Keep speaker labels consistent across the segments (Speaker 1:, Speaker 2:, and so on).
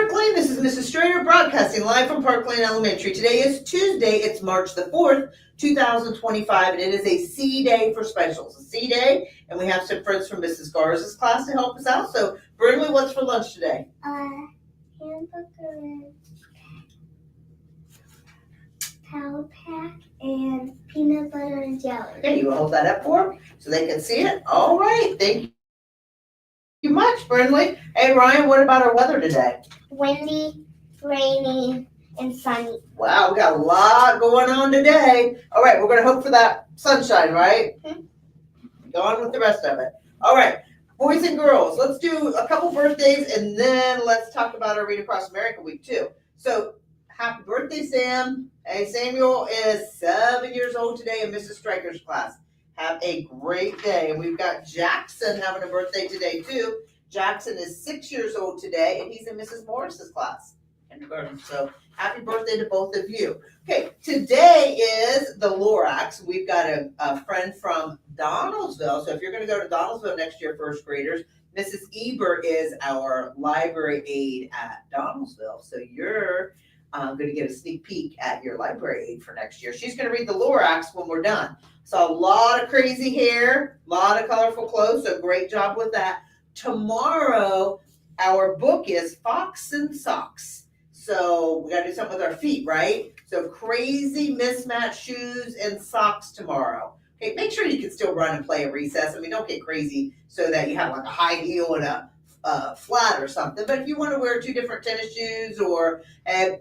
Speaker 1: Park Lane. This is Mrs. Strader broadcasting live from Park Lane Elementary. Today is Tuesday. It's March the 4th, 2025, and it is a C Day for specials. A C Day, and we have some friends from Mrs. Garza's class to help us out. So, Brinley, what's for lunch today?
Speaker 2: Hamburger, Power Pack, and peanut butter and jelly.
Speaker 1: Okay, you will hold that up for them so they can see it. All right, thank you much, Brinley. Hey, Ryan, what about our weather today?
Speaker 2: Windy, rainy, and sunny.
Speaker 1: Wow, we got a lot going on today. All right, we're going to hope for that sunshine, right? Go on with the rest of it. All right, boys and girls, let's do a couple birthdays and then let's talk about our Read Across America week too. So, happy birthday, Sam. Hey, Samuel is 7 years old today in Mrs. Stryker's class. Have a great day. And we've got Jackson having a birthday today too. Jackson is 6 years old today and he's in Mrs. Morris's class. Kindergarten. So happy birthday to both of you. Okay, today is the Lorax. We've got a friend from Donaldsville. So if you're going to go to Donaldsville next year, first graders, Mrs. Eber is our library aide at Donaldsville. So you're going to get a sneak peek at your library aide for next year. She's going to read the Lorax when we're done. So a lot of crazy hair, a lot of colorful clothes. So great job with that. Tomorrow, our book is Fox and Socks. So we got to do something with our feet, right? So crazy mismatched shoes and socks tomorrow. Okay, make sure you can still run and play at recess. I mean, don't get crazy so that you have like a high heel and a flat or something. But if you want to wear two different tennis shoes or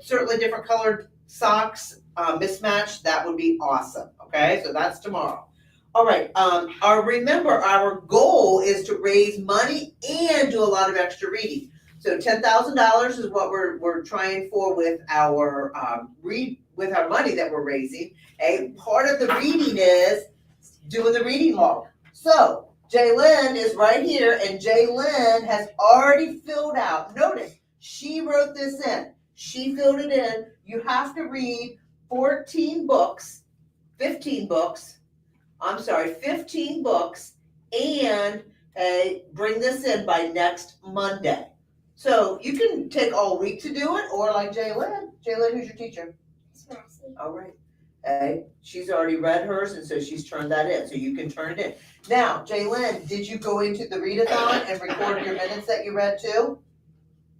Speaker 1: certainly different colored socks, mismatched, that would be awesome. Okay, so that's tomorrow. All right. Remember, our goal is to raise money and do a lot of extra reading. So $10,000 is what we're trying for with our with our money that we're raising. A part of the reading is doing the reading log. So Jaylyn is right here, and Jaylyn has already filled out. Notice she wrote this in. She filled it in. You have to read 15 books, and bring this in by next Monday. So you can take all week to do it, or like Jaylyn. Jaylyn, who's your teacher?
Speaker 2: Miss Massey.
Speaker 1: All right. She's already read hers, and so she's turned that in. So you can turn it in. Now, Jaylyn, did you go into the readathon and record your minutes that you read too?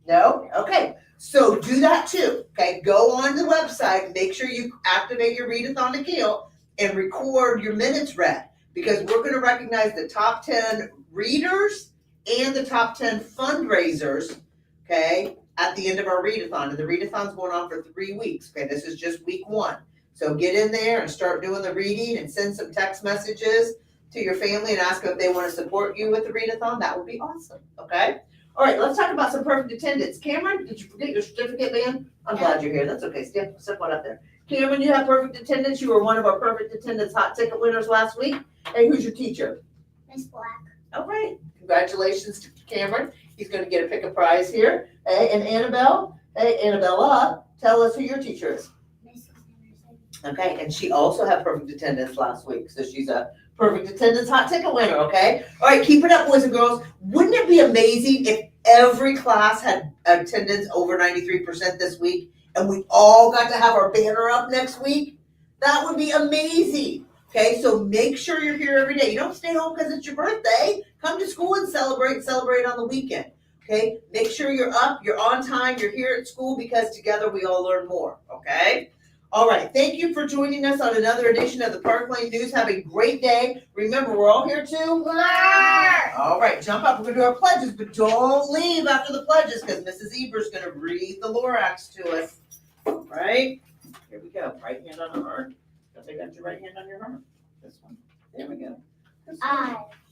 Speaker 1: No? Okay. So do that too. Okay. Go on the website. Make sure you activate your readathon account and record your minutes read, because we're going to recognize the top 10 readers and the top 10 fundraisers, okay, at the end of our readathon. And the readathon's going on for 3 weeks. Okay, this is just week 1. So get in there and start doing the reading and send some text messages to your family and ask them if they want to support you with the readathon. That would be awesome. Okay. All right, let's talk about some perfect attendance. Cameron, did you forget your certificate, man? I'm glad you're here. That's okay. Step one up there. Cameron, you have perfect attendance. You were one of our perfect attendance hot ticket winners last week. Hey, who's your teacher?
Speaker 2: Miss Black.
Speaker 1: All right. Congratulations to Cameron. He's going to get a pick a prize here. Hey, and Annabelle. Hey, Annabella, tell us who your teacher is.
Speaker 2: Mrs. Anderson.
Speaker 1: Okay, and she also had perfect attendance last week. So she's a perfect attendance hot ticket winner, okay? All right, keep it up, boys and girls. Wouldn't it be amazing if every class had attendance over 93% this week and we all got to have our banner up next week? That would be amazing. Okay, so make sure you're here every day. You don't stay home because it's your birthday. Come to school and celebrate on the weekend. Okay, make sure you're up, you're on time, you're here at school, because together we all learn more. Okay? All right, thank you for joining us on another edition of the Park Lane News. Have a great day. Remember, we're all here to learn. All right, jump up. We're going to do our pledges, but don't leave after the pledges, because Mrs. Eber's going to read the Lorax to us. All right, here we go. Right hand on her heart. Don't they got your right hand on your heart? This one. There we go.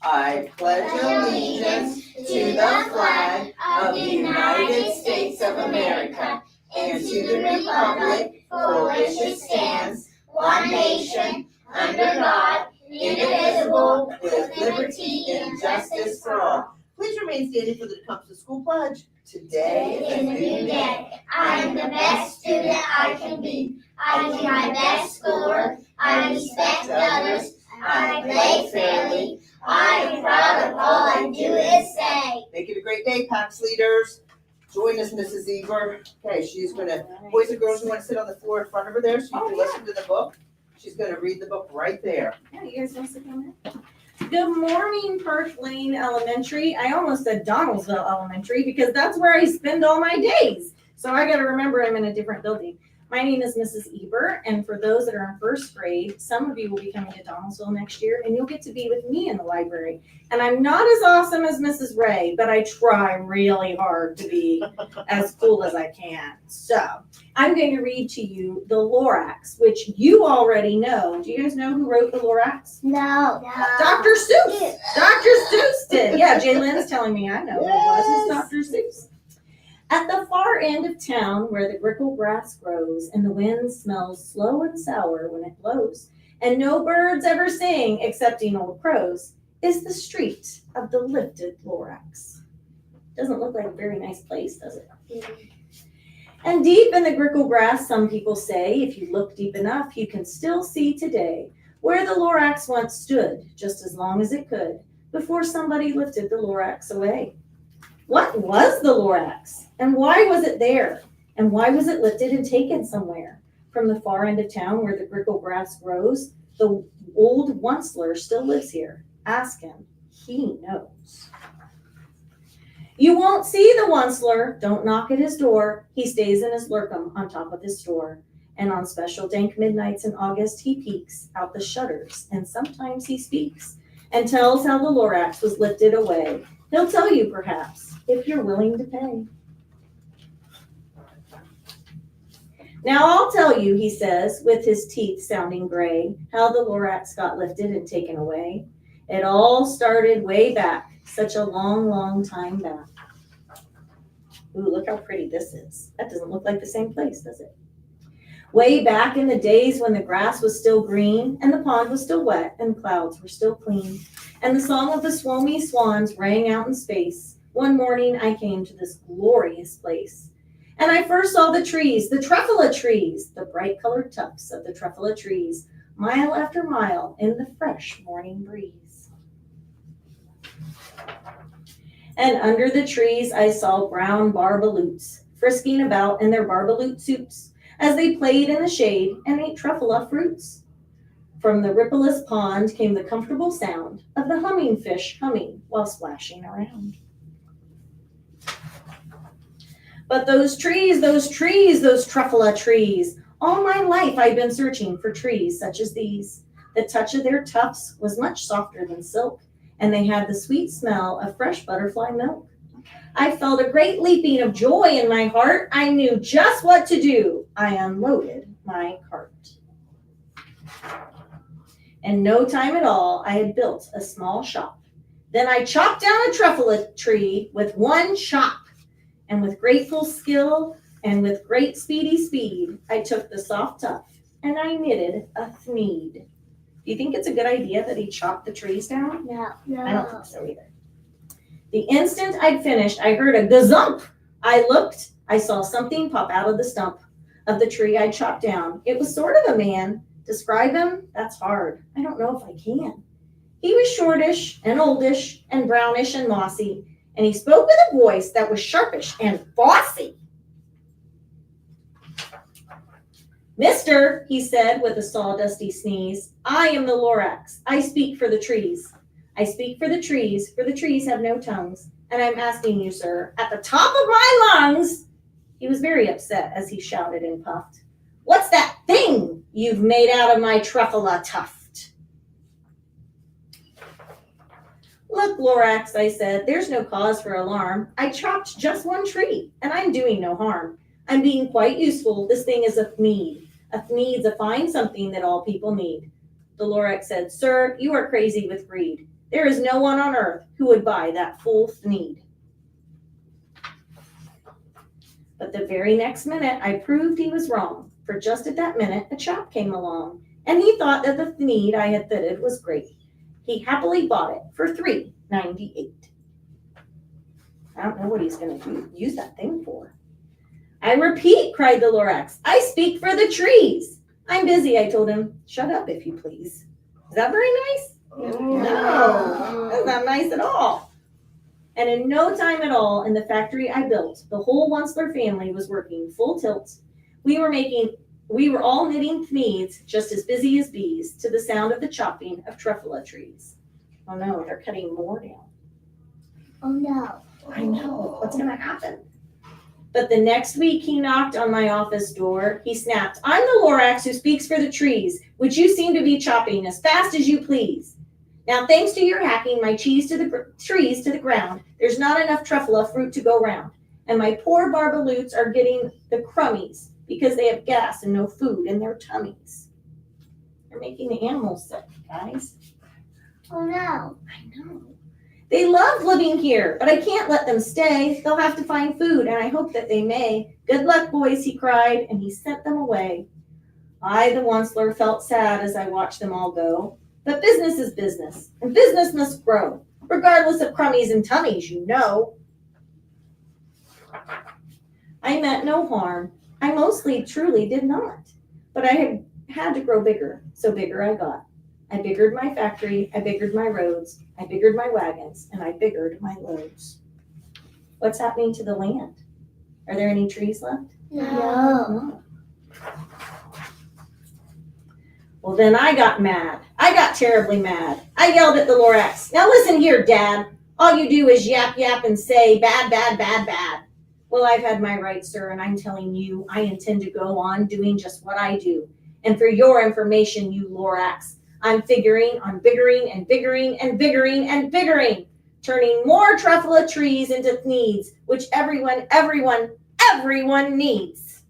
Speaker 1: I pledge allegiance to the flag of the United States of America and to the republic for which it stands, one nation, under God, indivisible, with liberty and justice for all. Please remain standing for the Tecumseh School Pledge. Today is a new day.
Speaker 2: I am the best student I can be. I do my best schoolwork. I respect others. I play fairly. I am proud of all I do is say.
Speaker 1: Make it a great day, PAX leaders. join us, Mrs. Eber. Okay, she's gonna, boys and girls, you wanna sit on the floor in front of her there so you can listen to the book? She's gonna read the book right there.
Speaker 3: Yeah, you guys want to sit down there? Good morning, Park Lane Elementary. I almost said Donaldsville Elementary because that's where I spend all my days. So I got to remember I'm in a different building. My name is Mrs. Eber, and for those that are in first grade, some of you will be coming to Donaldsville next year, and you'll get to be with me in the library. And I'm not as awesome as Mrs. Ray, but I try really hard to be as cool as I can. So I'm going to read to you the Lorax, which you already know. Do you guys know who wrote the Lorax?
Speaker 2: No.
Speaker 3: Dr. Seuss. Dr. Seuss did. Yeah, Jaylen's telling me I know who it was. It's Dr. Seuss. At the far end of town where the grickle grass grows and the wind smells slow and sour when it blows, and no birds ever sing excepting old crows, is the street of the lifted Lorax. Doesn't look like a very nice place, does it? And deep in the grickle grass, some people say, if you look deep enough, you can still see today where the Lorax once stood, just as long as it could, before somebody lifted the Lorax away. What was the Lorax? And why was it there? And why was it lifted and taken somewhere? From the far end of town where the grickle grass grows, the old Onceler still lives here. Ask him. He knows. You won't see the Onceler. Don't knock at his door. He stays in his lurkum on top of his store. And on special dank midnights in August, he peeks out the shutters. And sometimes he speaks and tells how the Lorax was lifted away. He'll tell you, perhaps, if you're willing to pay. Now I'll tell you, he says, with his teeth sounding gray, how the Lorax got lifted and taken away. It all started way back, such a long, long time back. Ooh, look how pretty this is. That doesn't look like the same place, does it? Way back in the days when the grass was still green and the pond was still wet and clouds were still clean and the song of the swomy swans rang out in space, one morning I came to this glorious place. And I first saw the trees, the truffula trees, the bright colored tufts of the truffula trees, mile after mile in the fresh morning breeze. And under the trees I saw brown barbaloots frisking about in their barbaloot suits as they played in the shade and ate truffula fruits. From the rippleless pond came the comfortable sound of the humming fish humming while splashing around. But those trees, those truffula trees, all my life I've been searching for trees such as these. The touch of their tufts was much softer than silk, and they had the sweet smell of fresh butterfly milk. I felt a great leaping of joy in my heart. I knew just what to do. I unloaded my cart. In no time at all, I had built a small shop. Then I chopped down a truffula tree with one chop. And with grateful skill and with great speedy speed, I took the soft tuft and I knitted a thneed. Do you think it's a good idea that he chopped the trees down?
Speaker 2: No.
Speaker 3: I don't think so either. The instant I'd finished, I heard a gazump. I looked, I saw something pop out of the stump of the tree I chopped down. It was sort of a man. Describe him? That's hard. I don't know if I can. He was shortish and oldish and brownish and mossy, and he spoke with a voice that was sharpish and bossy. Mister, he said with a sawdusty sneeze, I am the Lorax. I speak for the trees. I speak for the trees have no tongues. And I'm asking you, sir, at the top of my lungs. He was very upset as he shouted and puffed. What's that thing you've made out of my truffula tuft? Look, Lorax, I said, there's no cause for alarm. I chopped just one tree, and I'm doing no harm. I'm being quite useful. This thing is a thneed. A thneed's a fine something that all people need. The Lorax said, sir, you are crazy with greed. There is no one on earth who would buy that full thneed. But the very next minute, I proved he was wrong. For just at that minute, a chap came along, and he thought that the thneed I had fitted was great. He happily bought it for $3.98. I don't know what he's going to use that thing for. I repeat, cried the Lorax, I speak for the trees. I'm busy, I told him. Shut up, if you please. Is that very nice?
Speaker 1: Oh.
Speaker 3: No, that's not nice at all. And in no time at all, in the factory I built, the whole Onceler family was working full tilt. We were all knitting thneeds, just as busy as bees, to the sound of the chopping of truffula trees. Oh no, they're cutting more down.
Speaker 2: Oh no.
Speaker 3: I know, what's gonna happen? But the next week he knocked on my office door. He snapped, "I'm the Lorax who speaks for the trees, which you seem to be chopping as fast as you please. Now, thanks to your hacking my trees to the ground, there's not enough truffula fruit to go round. And my poor barbaloots are getting the crummies because they have gas and no food in their tummies." They're making the animals sick, guys.
Speaker 2: Oh no.
Speaker 3: I know. They love living here, but I can't let them stay. They'll have to find food, and I hope that they may. "Good luck, boys," he cried, and he sent them away. I, the Onceler, felt sad as I watched them all go. But business is business, and business must grow, regardless of crummies and tummies, you know. I meant no harm. I mostly, truly did not. But I had to grow bigger, so bigger I got. I biggered my factory, I biggered my roads, I biggered my wagons, and I biggered my loads. What's happening to the land? Are there any trees left?
Speaker 2: No.
Speaker 3: Well, then I got mad. I got terribly mad. I yelled at the Lorax, "Now listen here, Dad. All you do is yap, yap, and say bad, bad, bad, bad. Well, I've had my rights, sir, and I'm telling you, I intend to go on doing just what I do. And for your information, you Lorax, I'm figuring on biggering and biggering and biggering and biggering, turning more truffula trees into thneeds, which everyone needs."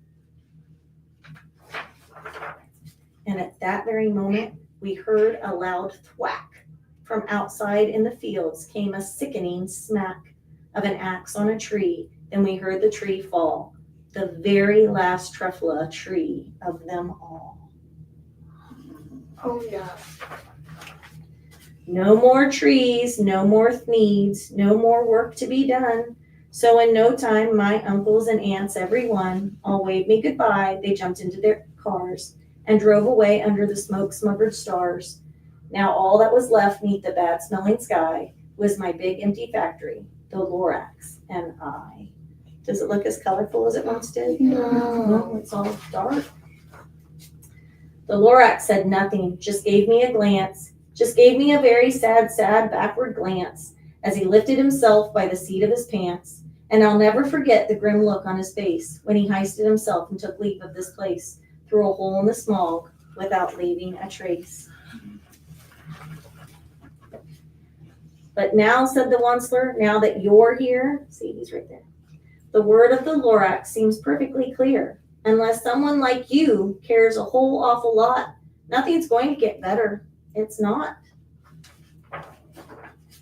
Speaker 3: And at that very moment, we heard a loud thwack. From outside in the fields came a sickening smack of an axe on a tree. Then we heard the tree fall, the very last truffula tree of them all.
Speaker 2: Oh no.
Speaker 3: No more trees, no more thneeds, no more work to be done. So in no time, my uncles and aunts, everyone, all waved me goodbye. They jumped into their cars and drove away under the smoke-smothered stars. Now all that was left neath the bad-smelling sky was my big empty factory, the Lorax, and I. Does it look as colorful as it once did? No, it's all dark. The Lorax said nothing, just gave me a glance, just gave me a very sad, backward glance as he lifted himself by the seat of his pants. And I'll never forget the grim look on his face when he hoisted himself and took leave of this place through a hole in the smog without leaving a trace. But now, said the Onceler, now that you're here, see, he's right there, the word of the Lorax seems perfectly clear. Unless someone like you cares a whole awful lot, nothing's going to get better. It's not.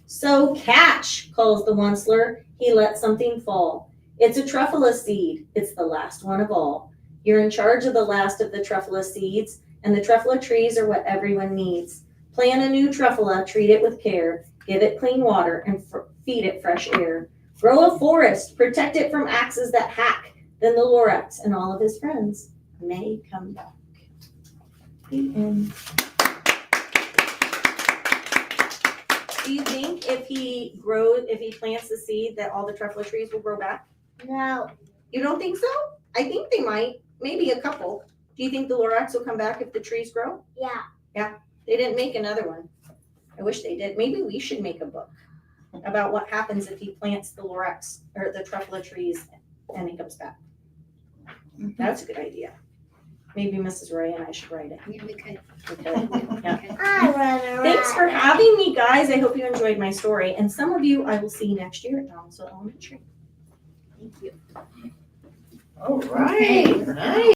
Speaker 3: So catch, calls the Onceler. He let something fall. It's a truffula seed. It's the last one of all. You're in charge of the last of the truffula seeds, and the truffula trees are what everyone needs. Plant a new truffula, treat it with care, give it clean water, and feed it fresh air. Grow a forest, protect it from axes that hack. Then the Lorax and all of his friends may come back. The end. Do you think if he plants the seed that all the truffula trees will grow back?
Speaker 2: No.
Speaker 3: You don't think so? I think they might. Maybe a couple. Do you think the Lorax will come back if the trees grow?
Speaker 2: Yeah.
Speaker 3: They didn't make another one. I wish they did. Maybe we should make a book about what happens if he plants the Lorax or the truffula trees and he comes back. That's a good idea. Maybe Mrs. Ray and I should write it.
Speaker 2: Yeah, we could.
Speaker 3: Yeah.
Speaker 2: I run around.
Speaker 3: Thanks for having me, guys. I hope you enjoyed my story. And some of you I will see next year at Thomasville Elementary. Thank you.
Speaker 1: All right, nice.